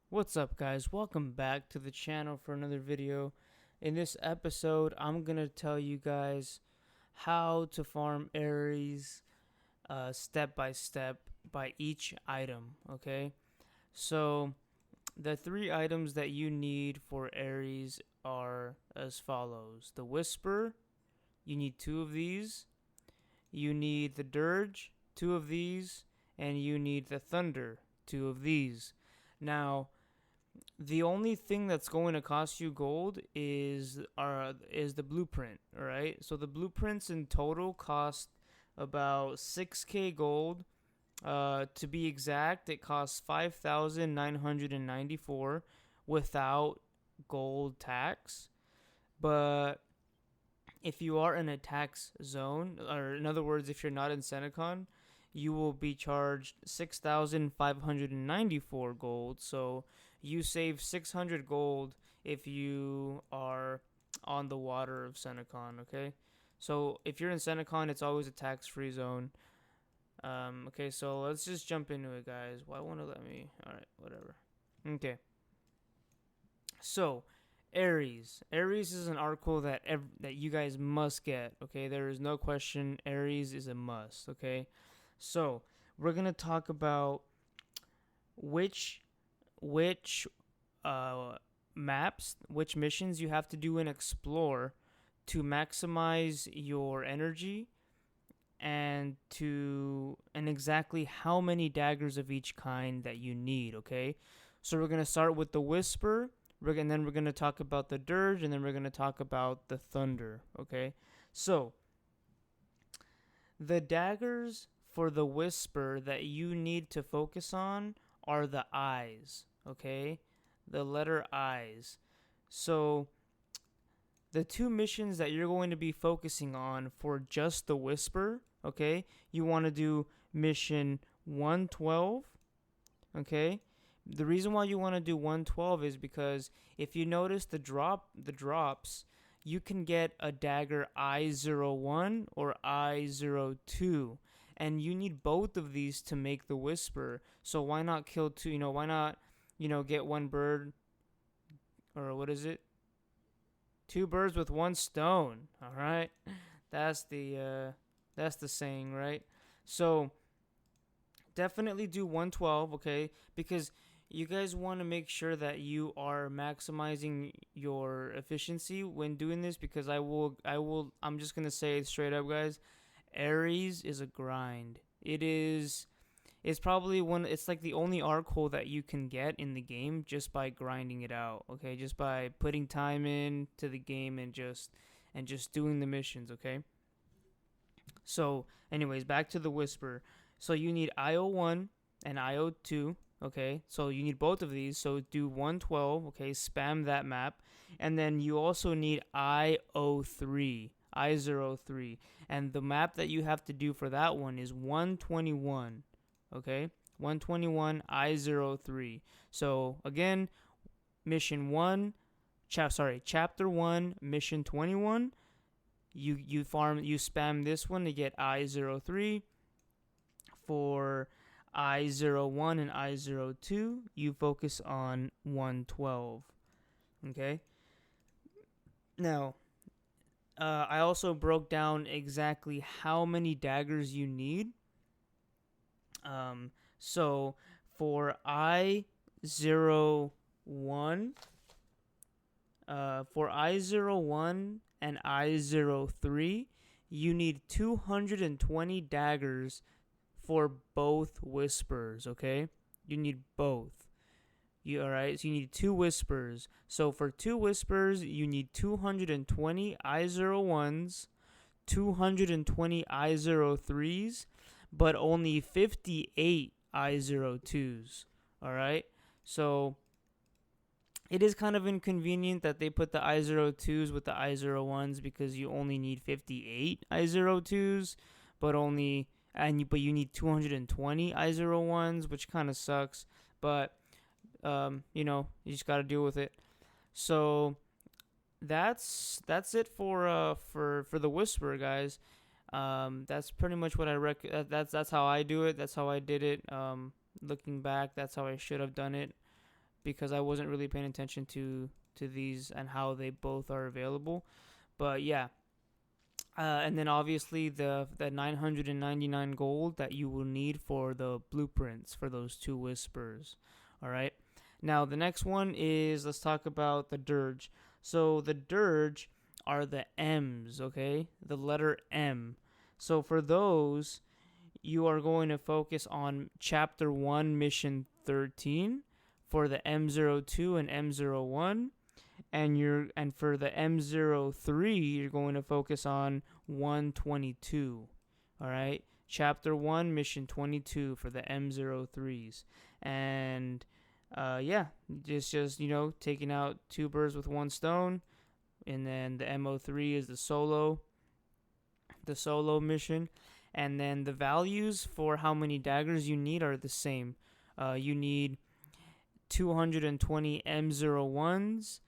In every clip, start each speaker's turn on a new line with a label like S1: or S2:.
S1: What's up, guys? Welcome back to the channel for another video. In this episode, I'm gonna tell you guys how to farm Aries step by step by each item. Okay, so the three items that you need for Aries are as follows: the Whisper, you need two of these; you need the Dirge, two of these; and you need the Thunder, two of these. Now, the only thing that's going to cost you gold is the blueprint. All right, so the blueprints in total cost about 6k gold. To be exact, it costs 5,994 without gold tax. But if you are in a tax zone, or in other words, if you're not in Senecon, you will be charged 6,594 gold. So you save 600 gold if you are on the water of Senecon, okay? So if you're in Senecon, it's always a tax-free zone. Okay, so let's just jump into it, guys. Why won't it let me? All right, whatever. Okay, so Aries. Aries is an article that you guys must get. Okay, there is no question. Aries is a must. Okay, so we're gonna talk about which which maps, which missions you have to do and explore to maximize your energy and exactly how many daggers of each kind that you need. Okay, so we're gonna start with the Whisper. And then we're gonna talk about the Dirge, and then we're gonna talk about the Thunder. Okay, so the daggers for the Whisper that you need to focus on are the eyes. Okay, the letter eyes. So the two missions that you're going to be focusing on for just the Whisper, okay, you want to do mission 112, okay? The reason why you want to do 112 is because if you notice the drops, you can get a dagger I01 or I02, and you need both of these to make the Whisper. So why not kill two, why not, get one bird, or what is it? Two birds with one stone. All right, that's the saying, right? So definitely do 112, okay? Because you guys want to make sure that you are maximizing your efficiency when doing this. Because I'm just gonna say it straight up, guys. Aries is a grind. It's probably it's like the only arc hole that you can get in the game just by grinding it out, okay? Just by putting time in to the game and just doing the missions, okay? So, anyways, back to the Whisper. So you need IO1 and IO2, okay? So you need both of these. So do 112, okay? Spam that map. And then you also need IO3, I03. And the map that you have to do for that one is 121, okay? 121 I03. So again, mission 1, chapter 1, mission 21. You spam this one to get I03. For I01 and I02, you focus on 112. Okay? Now, I also broke down exactly how many daggers you need. So for I01, and I03, you need 220 daggers for both Whispers, okay? You need both. Alright, so you need two Whispers. So for two Whispers, you need 220 I01s, 220 I03s, but only 58 I02s. Alright? So it is kind of inconvenient that they put the I02s with the I01s because you only need 58 I02s, but you need 220 I01s, which kind of sucks. But you just got to deal with it. So that's it for the Whisper, guys. That's pretty much what that's how I do it. That's how I did it. Looking back, that's how I should have done it. because I wasn't really paying attention to these and how they both are available. But yeah, and then obviously the 999 gold that you will need for the blueprints for those two whispers. All right. Now the next one is, let's talk about the dirge. So the dirge are the M's, okay? The letter M. So for those, you are going to focus on chapter 1 mission 13 for the M02 and M01, and for the M03 you're going to focus on 122. All right? Chapter 1 mission 22 for the M03s. And yeah, just taking out two birds with one stone. And then the MO3 is the solo mission. And then the values for how many daggers you need are the same. You need 220 M01s,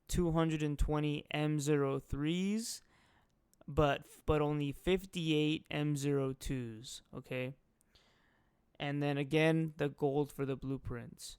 S1: 220 M03s, but only 58 M02s, okay? And then again, the gold for the blueprints.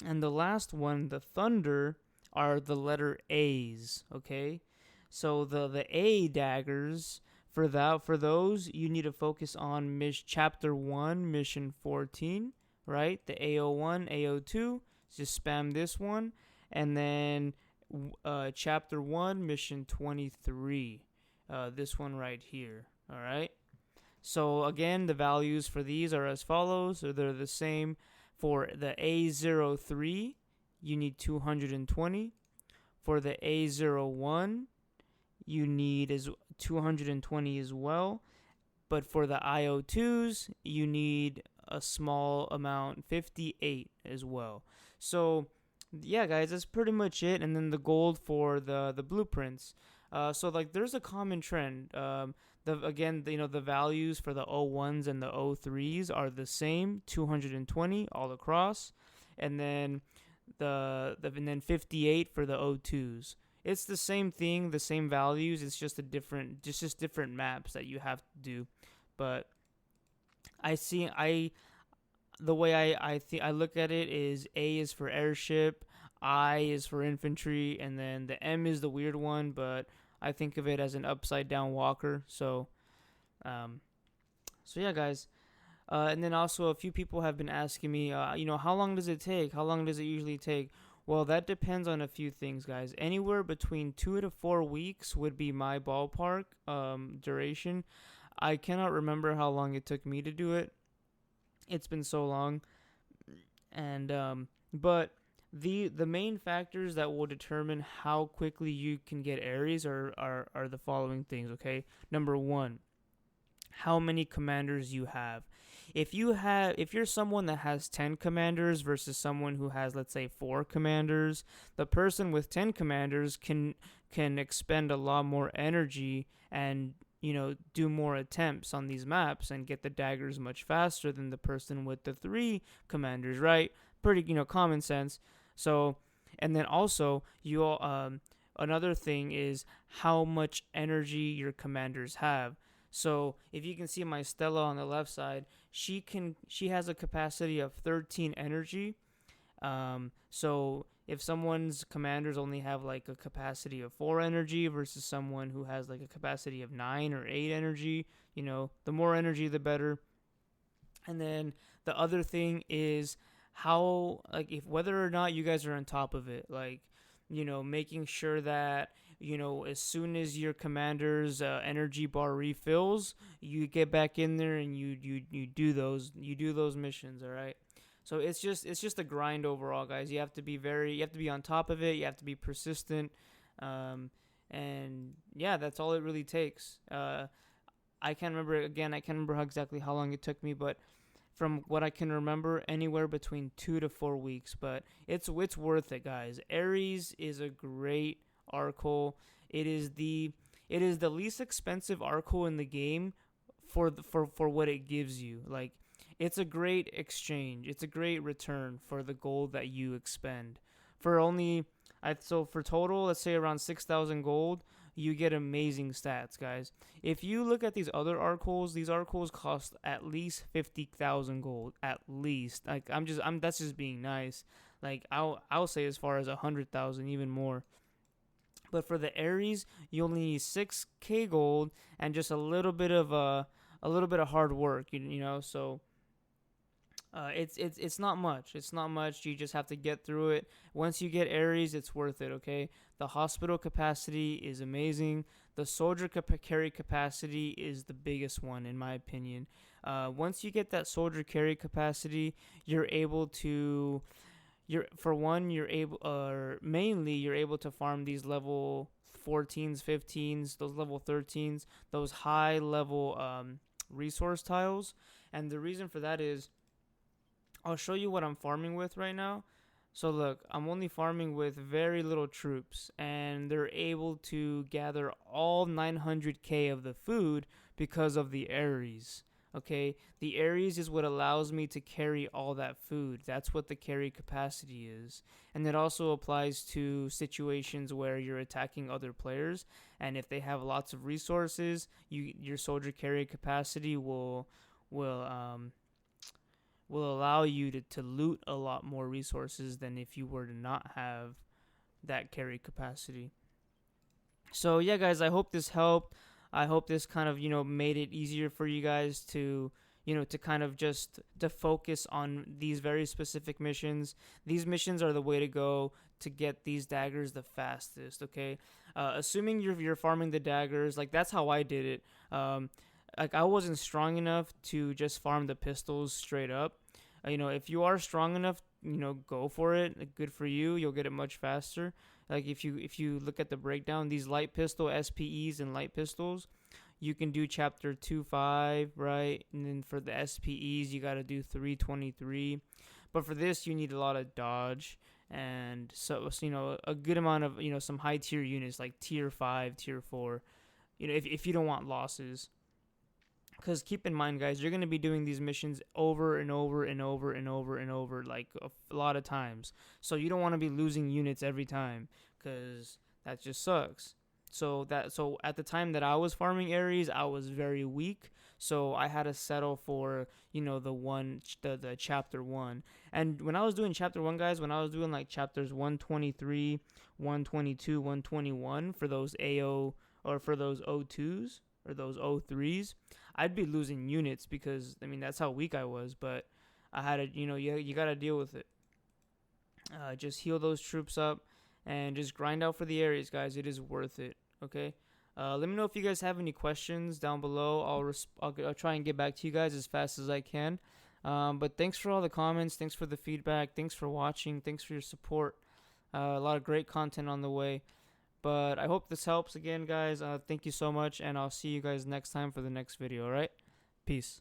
S1: And the last one, the thunder, are the letter A's, okay? So the A daggers, for those, you need to focus on chapter 1, mission 14, right? The AO1, AO2, just spam this one. And then chapter 1, mission 23, this one right here, all right? So again, the values for these are as follows, so they're the same. For the A03, you need 220. For the A01, you need 220 as well. But for the IO2s, you need a small amount, 58 as well. So yeah, guys, that's pretty much it. And then the gold for the blueprints. So like there's a common trend. The values for the O1s and the O3s are the same, 220 all across, and then and then 58 for the O2s. It's the same thing, the same values. It's just different maps that you have to do. But the way I look at it is A is for airship, I is for infantry, and then the M is the weird one, but I think of it as an upside down walker. So yeah, guys. And then also a few people have been asking me, how long does it take? How long does it usually take? Well, that depends on a few things, guys. Anywhere between 2 to 4 weeks would be my ballpark duration. I cannot remember how long it took me to do it. It's been so long. And but the main factors that will determine how quickly you can get Ares are the following things, okay? Number 1, how many commanders you have. If you're someone that has 10 commanders versus someone who has, let's say, 4 commanders, the person with 10 commanders can expend a lot more energy and do more attempts on these maps and get the daggers much faster than the person with the 3 commanders, right? Pretty common sense. So, and then also another thing is how much energy your commanders have. So if you can see my Stella on the left side, she has a capacity of 13 energy. So if someone's commanders only have like a capacity of 4 energy versus someone who has like a capacity of 9 or 8 energy, the more energy the better. And then the other thing is how, like, if whether or not you guys are on top of it, like, making sure that as soon as your commander's energy bar refills, you get back in there and you do those missions. All right. So it's just a grind overall, guys. You have to be on top of it. You have to be persistent. And yeah, that's all it really takes. I can't remember exactly how long it took me, but from what I can remember, anywhere between 2 to 4 weeks. But it's worth it, guys. Ares is a great Arcole. It is the least expensive Arcole in the game for what it gives you. Like, it's a great exchange. It's a great return for the gold that you expend. For total, let's say around 6,000 gold, you get amazing stats, guys. If you look at these other Arcoles, these Arcoles cost at least 50,000 gold, at least. Like, that's just being nice. Like I'll say as far as 100,000, even more. But for the Aries, you only need 6k gold and just a little bit of hard work. You know, so it's not much. It's not much. You just have to get through it. Once you get Aries, it's worth it. Okay. The hospital capacity is amazing. The soldier carry capacity is the biggest one in my opinion. Once you get that soldier carry capacity, you're able to you're able mainly you're able to farm these level 14s, 15s, those level 13s, those high level resource tiles. And the reason for that is I'll show you what I'm farming with right now. So look, I'm only farming with very little troops, and they're able to gather all 900k of the food because of the Aries. Okay, the Aries is what allows me to carry all that food. That's what the carry capacity is. And it also applies to situations where you're attacking other players, and if they have lots of resources, your soldier carry capacity will will allow you to loot a lot more resources than if you were to not have that carry capacity. So yeah, guys, I hope this helped. I hope this kind of made it easier for you guys to to kind of just to focus on these very specific missions. These missions are the way to go to get these daggers the fastest. Okay, assuming you're farming the daggers, like that's how I did it. Like I wasn't strong enough to just farm the pistols straight up. If you are strong enough, go for it. Like, good for you. You'll get it much faster. Like if you look at the breakdown, these light pistol SPEs and light pistols, you can do chapter 2-5, right? And then for the SPEs, you got to do 323. But for this, you need a lot of dodge and so a good amount of some high tier units like tier 5, tier 4. If you don't want losses. Because keep in mind, guys, you're going to be doing these missions over and over and over and over and over, like a lot of times. So you don't want to be losing units every time, because that just sucks. So at the time that I was farming Aries, I was very weak. So I had to settle for the chapter 1. And when I was doing chapter 1, guys, when I was doing like chapters 123, 122, 121 for those AO or for those O2s or those O3s, I'd be losing units because that's how weak I was. But I had to, you got to deal with it. Just heal those troops up and just grind out for the Aries, guys. It is worth it. Okay. Let me know if you guys have any questions down below. I'll try and get back to you guys as fast as I can. But thanks for all the comments. Thanks for the feedback. Thanks for watching. Thanks for your support. A lot of great content on the way. But I hope this helps again, guys. Thank you so much, and I'll see you guys next time for the next video, alright? Peace.